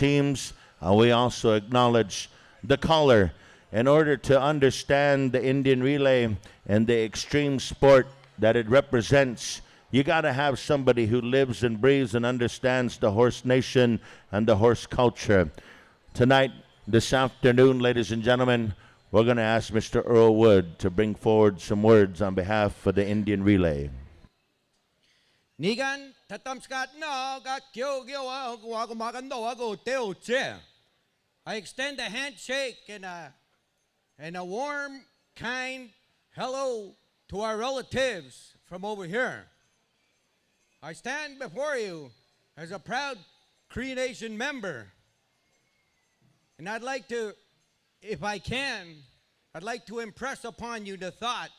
teams. We also acknowledge the caller. In order to understand the Indian relay and the extreme sport that it represents, you got to have somebody who lives and breathes and understands the horse nation and the horse culture. Tonight, this afternoon, ladies and gentlemen, we're going to ask Mr. Earl Wood to bring forward some words on behalf of the Indian relay. Nigan tatamskat no ga kyo wago magando wago teo che. I extend a handshake and a warm, kind hello to our relatives from over here. I stand before you as a proud Cree Nation member. And I'd like to, if I can, I'd like to impress upon you the thought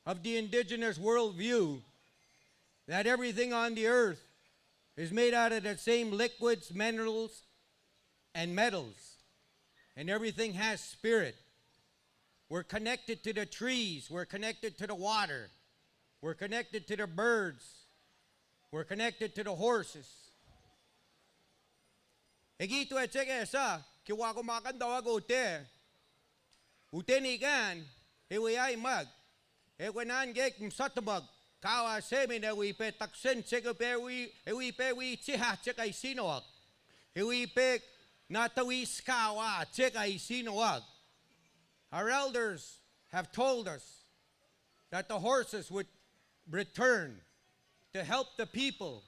of the indigenous worldview that everything on the earth is made out of the same liquids, minerals, and metals. And everything has spirit. We're connected to the trees. We're connected to the water. We're connected to the birds. We're connected to the horses. Egito echege sa kiwako makanda wago ute. Ute ni gan ewe ay mag. Ewe nan gek msatabag. Kawa semi na we pe taksen cheke pe we pe we chiha cheka isinoak. We pe natawi skawa cheka isinoak. Our elders have told us that the horses would return to help the people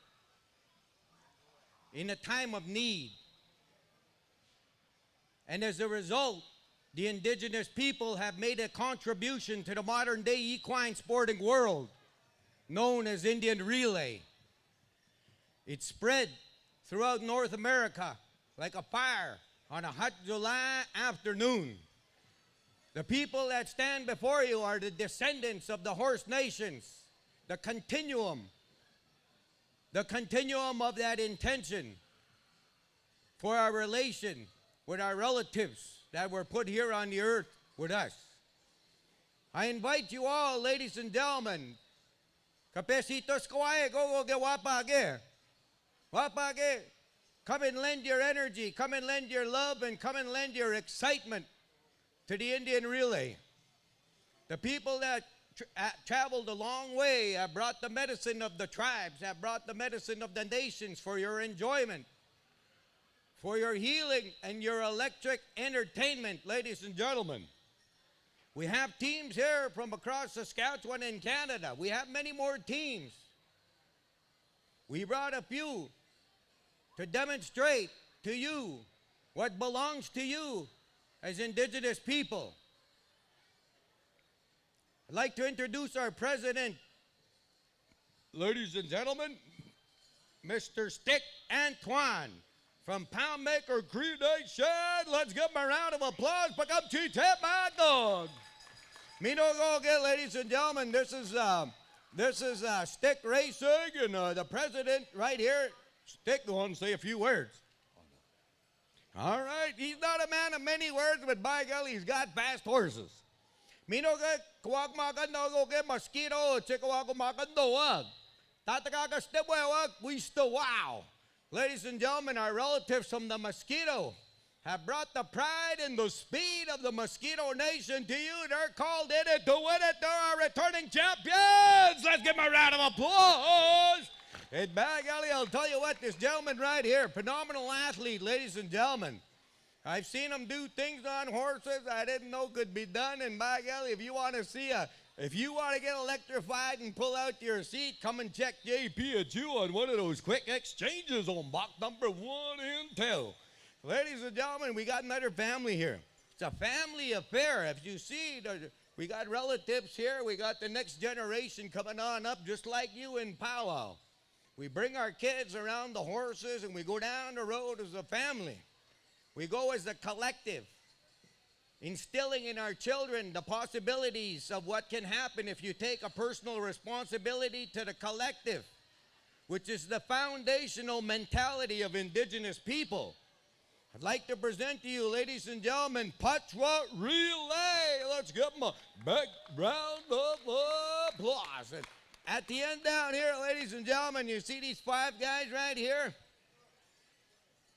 in a time of need. And as a result, the indigenous people have made a contribution to the modern day equine sporting world known as Indian relay. It spread throughout North America like a fire on a hot July afternoon. The people that stand before you are the descendants of the horse nations, the continuum of that intention for our relation with our relatives that were put here on the earth with us. I invite you all, ladies and gentlemen, kapesitos kawaye, go wapage, wapage, come and lend your energy, come and lend your love, and come and lend your excitement to the Indian relay. The people that traveled a long way have brought the medicine of the tribes, have brought the medicine of the nations for your enjoyment, for your healing and your electric entertainment, ladies and gentlemen. We have teams here from across Saskatchewan and Canada. We have many more teams. We brought a few to demonstrate to you what belongs to you as indigenous people. I'd like to introduce our president, ladies and gentlemen, Mr. Stick Antoine from Pound Maker Cree Nation. Let's give him a round of applause. Pakam my dog. Mino go get, ladies and gentlemen. This is Stick Racing, and the president right here. Stick going to say a few words. All right, he's not a man of many words, but by golly, he's got fast horses. Mino get kuwag magando go get mosquito, chikawag magando wag. Tatakaga step wag, we still wow. Ladies and gentlemen, our relatives from the mosquito have brought the pride and the speed of the mosquito nation to you. They're called in it to win it. They're our returning champions. Let's give them a round of applause. And by golly, I'll tell you what, this gentleman right here, phenomenal athlete, ladies and gentlemen. I've seen him do things on horses I didn't know could be done. And by golly, if you want to get electrified and pull out your seat, come and check JP at you on one of those quick exchanges on box number 1 and 2. Ladies and gentlemen, we got another family here. It's a family affair. If you see, we got relatives here. We got the next generation coming on up just like you in Pow Wow. We bring our kids around the horses and we go down the road as a family. We go as a collective, instilling in our children the possibilities of what can happen if you take a personal responsibility to the collective, which is the foundational mentality of indigenous people. I'd like to present to you, ladies and gentlemen, Pachwa Relay. Let's give them a big round of applause. And at the end down here, ladies and gentlemen, you see these 5 guys right here?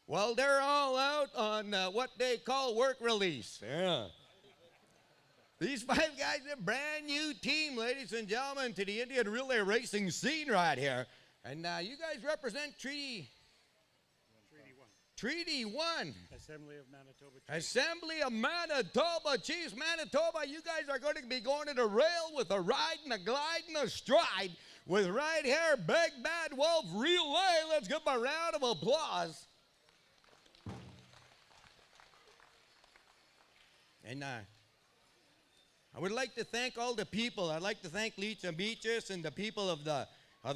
Well, they're all out on what they call work release. Yeah. These five guys are a brand new team, ladies and gentlemen, to the Indian relay racing scene right here. And you guys represent Treaty 1. Assembly of Manitoba. Assembly of Manitoba. Chiefs, Manitoba, you guys are going to be going to the rail with a ride and a glide and a stride with right here, Big Bad Wolf Relay. Let's give them a round of applause. And I would like to thank all the people. I'd like to thank Leach and Beaches and the people of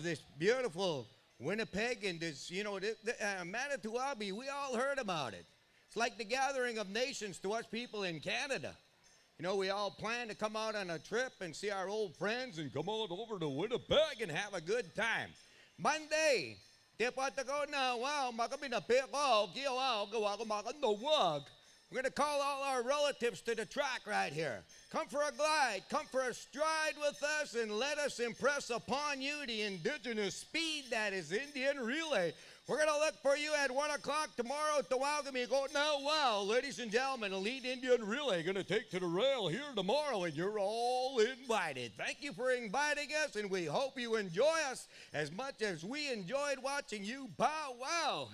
this beautiful Winnipeg and this, Manito Ahbee. We all heard about it. It's like the gathering of nations to us people in Canada. You know, we all plan to come out on a trip and see our old friends and come on over to Winnipeg and have a good time. Monday, we're going to call all our relatives to the track right here. Come for a glide, come for a stride with us, and let us impress upon you the indigenous speed that is Indian relay. We're going to look for you at 1 o'clock tomorrow to welcome you. Go now, wow, ladies and gentlemen, Elite Indian Relay going to take to the rail here tomorrow, and you're all invited. Thank you for inviting us, and we hope you enjoy us as much as we enjoyed watching you pow wow.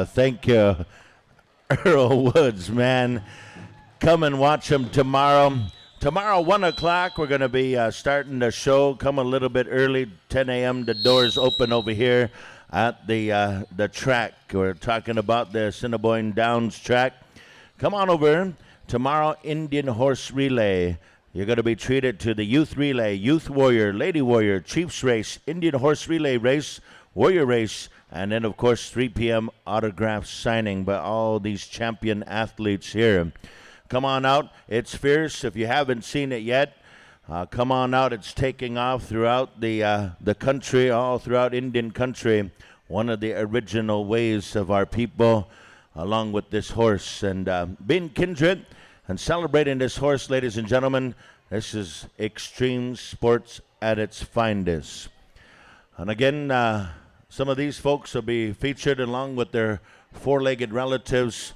Thank you, Earl Woods, man. Come and watch them tomorrow. Tomorrow, 1 o'clock, we're going to be starting the show. Come a little bit early, 10 a.m. The doors open over here at the track. We're talking about the Assiniboine Downs track. Come on over. Tomorrow, Indian Horse Relay. You're going to be treated to the Youth Relay, Youth Warrior, Lady Warrior, Chiefs Race, Indian Horse Relay Race, Warrior Race, and then, of course, 3 p.m. autograph signing by all these champion athletes here. Come on out. It's fierce. If you haven't seen it yet, come on out. It's taking off throughout the country, all throughout Indian country. One of the original ways of our people, along with this horse. And being kindred and celebrating this horse, ladies and gentlemen, this is extreme sports at its finest. And again, some of these folks will be featured along with their four-legged relatives,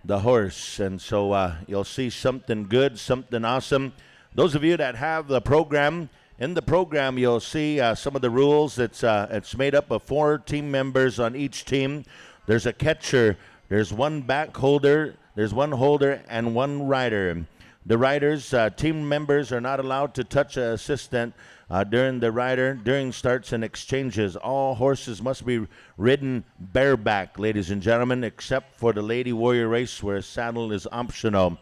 the horse. And so you'll see something good, something awesome. Those of you that have the program, in the program you'll see some of the rules. It's made up of 4 team members on each team. There's a catcher, there's 1 back holder, there's 1 holder, and 1 rider. The riders, team members are not allowed to touch an assistant during starts and exchanges. All horses must be ridden bareback, ladies and gentlemen, except for the Lady Warrior race where a saddle is optional.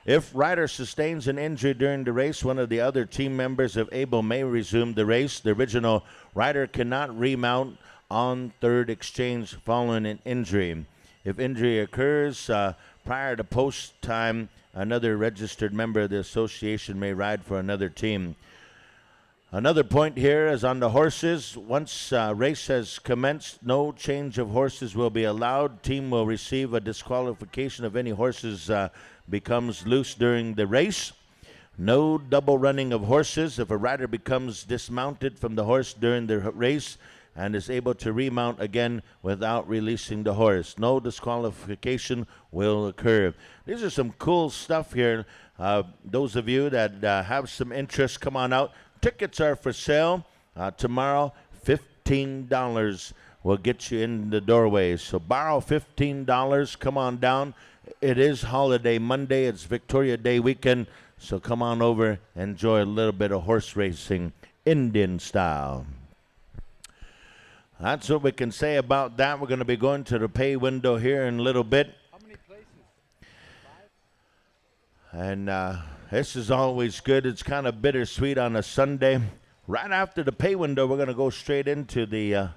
If rider sustains an injury during the race, one of the other team members, if able, may resume the race. The original rider cannot remount on third exchange following an injury. If injury occurs prior to post time, another registered member of the association may ride for another team. Another point here is on the horses. Once race has commenced, no change of horses will be allowed. Team will receive a disqualification if any horses becomes loose during the race. No double running of horses. If a rider becomes dismounted from the horse during the race and is able to remount again without releasing the horse, no disqualification will occur. These are some cool stuff here. Those of you that have some interest, come on out. Tickets are for sale tomorrow. $15 will get you in the doorway. So borrow $15. Come on down. It is holiday Monday. It's Victoria Day weekend. So come on over. Enjoy a little bit of horse racing, Indian style. That's what we can say about that. We're going to be going to the pay window here in a little bit. How many places? 5? And this is always good. It's kind of bittersweet on a Sunday. Right after the pay window, we're going to go straight into the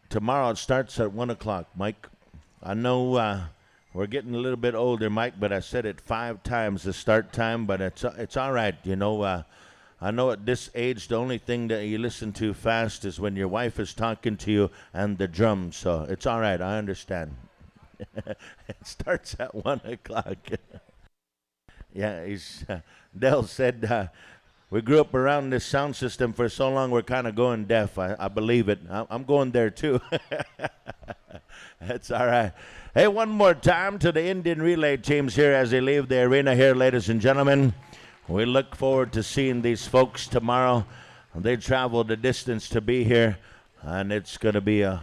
tomorrow. It starts at 1 o'clock, Mike. I know we're getting a little bit older, Mike, but I said it 5 times the start time, but it's all right. You know, I know at this age, the only thing that you listen to fast is when your wife is talking to you and the drums. So it's all right. I understand. It starts at 1 o'clock. Yeah, Dell said We grew up around this sound system for so long, we're kind of going deaf. I believe it. I'm going there too. That's all right. Hey, one more time to the Indian relay teams here as they leave the arena here, ladies and gentlemen. We look forward to seeing these folks tomorrow. They traveled the distance to be here, and it's going to be a